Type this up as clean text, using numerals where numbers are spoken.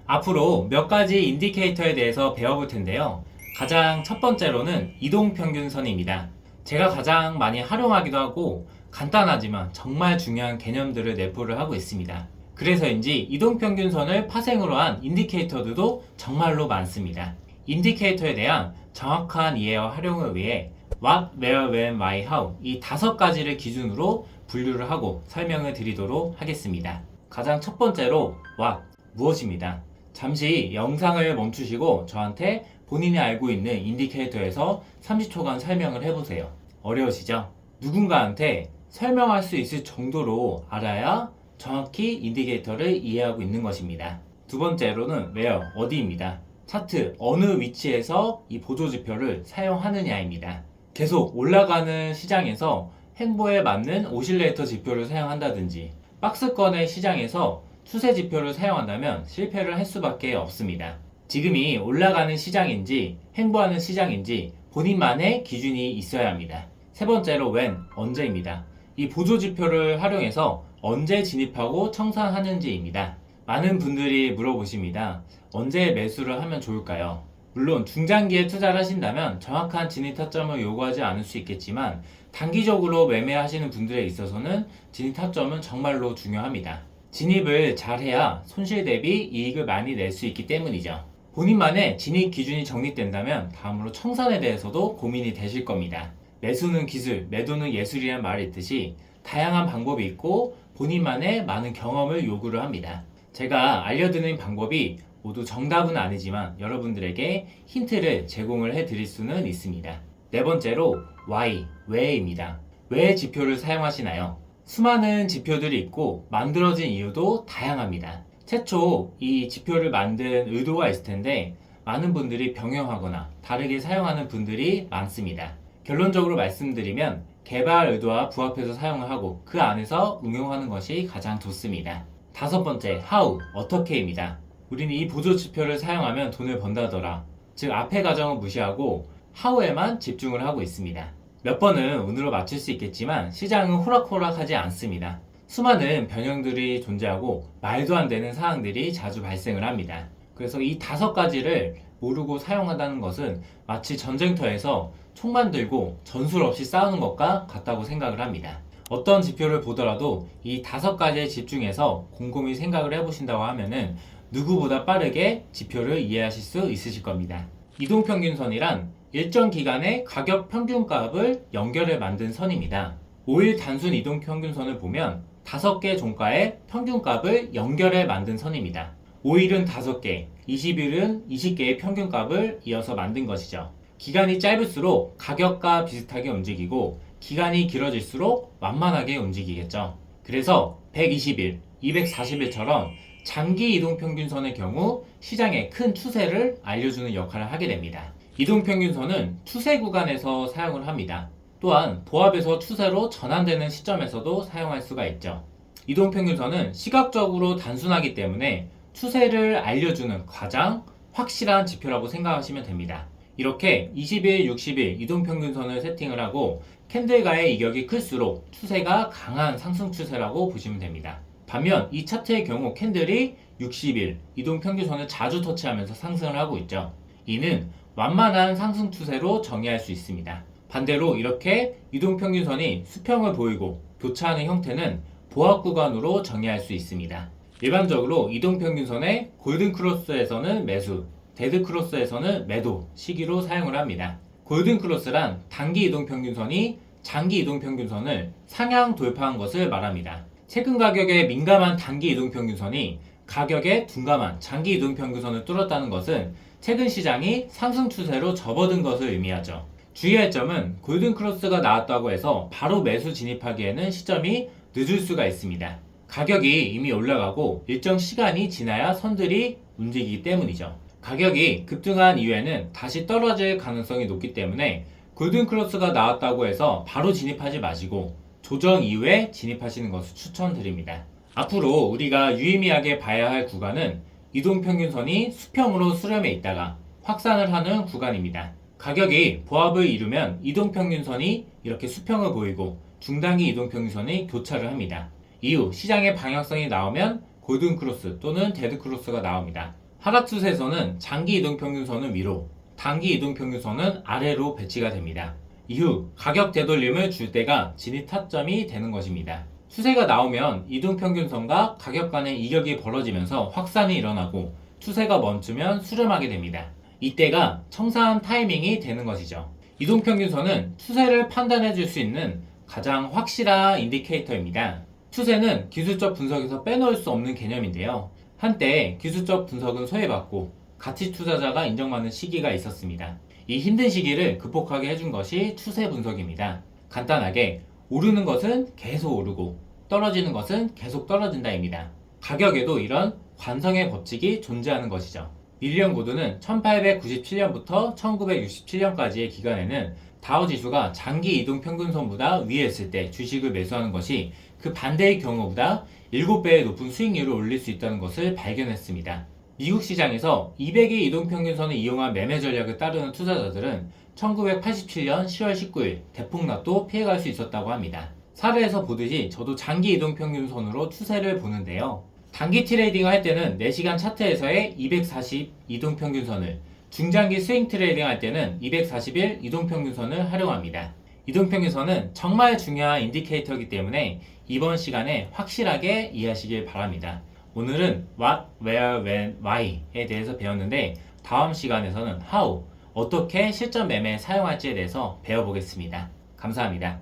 앞으로 몇 가지 인디케이터에 대해서 배워볼 텐데요. 가장 첫 번째로는 이동평균선입니다. 제가 가장 많이 활용하기도 하고 간단하지만 정말 중요한 개념들을 내포를 하고 있습니다. 그래서인지 이동평균선을 파생으로 한 인디케이터들도 정말로 많습니다. 인디케이터에 대한 정확한 이해와 활용을 위해 What, Where, When, Why, How 이 5가지를 기준으로 분류를 하고 설명을 드리도록 하겠습니다. 가장 첫 번째로 What, 무엇입니다. 잠시 영상을 멈추시고 저한테 본인이 알고 있는 인디케이터에서 30초간 설명을 해보세요. 어려우시죠? 누군가한테 설명할 수 있을 정도로 알아야 정확히 인디케이터를 이해하고 있는 것입니다. 두 번째로는 where, 어디입니다. 차트, 어느 위치에서 이 보조지표를 사용하느냐입니다. 계속 올라가는 시장에서 행보에 맞는 오실레이터 지표를 사용한다든지 박스권의 시장에서 추세 지표를 사용한다면 실패를 할 수밖에 없습니다. 지금이 올라가는 시장인지 행보하는 시장인지 본인만의 기준이 있어야 합니다. 세 번째로 when, 언제입니다. 이 보조 지표를 활용해서 언제 진입하고 청산하는지입니다. 많은 분들이 물어보십니다. 언제 매수를 하면 좋을까요? 물론 중장기에 투자를 하신다면 정확한 진입 타점을 요구하지 않을 수 있겠지만 단기적으로 매매하시는 분들에 있어서는 진입 타점은 정말로 중요합니다. 진입을 잘해야 손실 대비 이익을 많이 낼 수 있기 때문이죠. 본인만의 진입 기준이 정립된다면 다음으로 청산에 대해서도 고민이 되실 겁니다. 매수는 기술, 매도는 예술이란 말이 있듯이 다양한 방법이 있고 본인만의 많은 경험을 요구를 합니다. 제가 알려드리는 방법이 모두 정답은 아니지만 여러분들에게 힌트를 제공을 해드릴 수는 있습니다. 네 번째로 why, 왜입니다. 왜 지표를 사용하시나요? 수많은 지표들이 있고 만들어진 이유도 다양합니다. 최초 이 지표를 만든 의도가 있을 텐데 많은 분들이 병행하거나 다르게 사용하는 분들이 많습니다. 결론적으로 말씀드리면 개발 의도와 부합해서 사용을 하고 그 안에서 응용하는 것이 가장 좋습니다. 다섯 번째, how, 어떻게입니다. 우리는 이 보조 지표를 사용하면 돈을 번다더라. 즉 앞의 과정을 무시하고 how에만 집중을 하고 있습니다. 몇 번은 운으로 맞출 수 있겠지만 시장은 호락호락하지 않습니다. 수많은 변형들이 존재하고 말도 안 되는 사항들이 자주 발생을 합니다. 그래서 이 5가지를 모르고 사용한다는 것은 마치 전쟁터에서 총만 들고 전술 없이 싸우는 것과 같다고 생각을 합니다. 어떤 지표를 보더라도 이 5가지에 집중해서 곰곰이 생각을 해보신다고 하면은 누구보다 빠르게 지표를 이해하실 수 있으실 겁니다. 이동평균선이란 일정 기간의 가격 평균값을 연결해 만든 선입니다. 5일 단순 이동평균선을 보면 5개 종가의 평균값을 연결해 만든 선입니다. 5일은 5개, 20일은 20개의 평균값을 이어서 만든 것이죠. 기간이 짧을수록 가격과 비슷하게 움직이고 기간이 길어질수록 완만하게 움직이겠죠. 그래서 120일, 240일처럼 장기 이동평균선의 경우 시장의 큰 추세를 알려주는 역할을 하게 됩니다. 이동평균선은 추세 구간에서 사용을 합니다. 또한 보합에서 추세로 전환되는 시점에서도 사용할 수가 있죠. 이동평균선은 시각적으로 단순하기 때문에 추세를 알려주는 가장 확실한 지표라고 생각하시면 됩니다. 이렇게 20일, 60일 이동평균선을 세팅을 하고 캔들가의 이격이 클수록 추세가 강한 상승 추세라고 보시면 됩니다. 반면 이 차트의 경우 캔들이 60일 이동평균선을 자주 터치하면서 상승을 하고 있죠. 이는 완만한 상승 추세로 정의할 수 있습니다. 반대로 이렇게 이동평균선이 수평을 보이고 교차하는 형태는 보합 구간으로 정의할 수 있습니다. 일반적으로 이동평균선의 골든크로스에서는 매수, 데드크로스에서는 매도 시기로 사용을 합니다. 골든크로스란 단기 이동평균선이 장기 이동평균선을 상향 돌파한 것을 말합니다. 최근 가격에 민감한 단기 이동평균선이 가격에 둔감한 장기 이동평균선을 뚫었다는 것은 최근 시장이 상승 추세로 접어든 것을 의미하죠. 주의할 점은 골든크로스가 나왔다고 해서 바로 매수 진입하기에는 시점이 늦을 수가 있습니다. 가격이 이미 올라가고 일정 시간이 지나야 선들이 움직이기 때문이죠. 가격이 급등한 이후에는 다시 떨어질 가능성이 높기 때문에 골든크로스가 나왔다고 해서 바로 진입하지 마시고 조정 이후에 진입하시는 것을 추천드립니다. 앞으로 우리가 유의미하게 봐야 할 구간은 이동평균선이 수평으로 수렴해 있다가 확산을 하는 구간입니다. 가격이 보합을 이루면 이동평균선이 이렇게 수평을 보이고 중단기 이동평균선이 교차를 합니다. 이후 시장의 방향성이 나오면 골든크로스 또는 데드크로스가 나옵니다. 하락 추세선은 장기 이동평균선은 위로, 단기 이동평균선은 아래로 배치가 됩니다. 이후 가격 되돌림을 줄 때가 진입 타점이 되는 것입니다. 추세가 나오면 이동평균선과 가격 간의 이격이 벌어지면서 확산이 일어나고 추세가 멈추면 수렴하게 됩니다. 이때가 청산 타이밍이 되는 것이죠. 이동평균선은 추세를 판단해 줄 수 있는 가장 확실한 인디케이터입니다. 추세는 기술적 분석에서 빼놓을 수 없는 개념인데요. 한때 기술적 분석은 소외받고 가치 투자자가 인정받는 시기가 있었습니다. 이 힘든 시기를 극복하게 해준 것이 추세 분석입니다. 간단하게 오르는 것은 계속 오르고 떨어지는 것은 계속 떨어진다입니다. 가격에도 이런 관성의 법칙이 존재하는 것이죠. 밀리언 고드는 1897년부터 1967년까지의 기간에는 다우지수가 장기 이동 평균선보다 위에 있을 때 주식을 매수하는 것이 그 반대의 경우보다 7배의 높은 수익률을 올릴 수 있다는 것을 발견했습니다. 미국 시장에서 200의 이동평균선을 이용한 매매 전략을 따르는 투자자들은 1987년 10월 19일 대폭락도 피해갈 수 있었다고 합니다. 사례에서 보듯이 저도 장기 이동평균선으로 추세를 보는데요. 단기 트레이딩을 할 때는 4시간 차트에서의 240 이동평균선을, 중장기 스윙 트레이딩 할 때는 241 이동평균선을 활용합니다. 이동평균선은 정말 중요한 인디케이터이기 때문에 이번 시간에 확실하게 이해하시길 바랍니다. 오늘은 what, where, when, why에 대해서 배웠는데 다음 시간에서는 how, 어떻게 실전 매매에 사용할지에 대해서 배워보겠습니다. 감사합니다.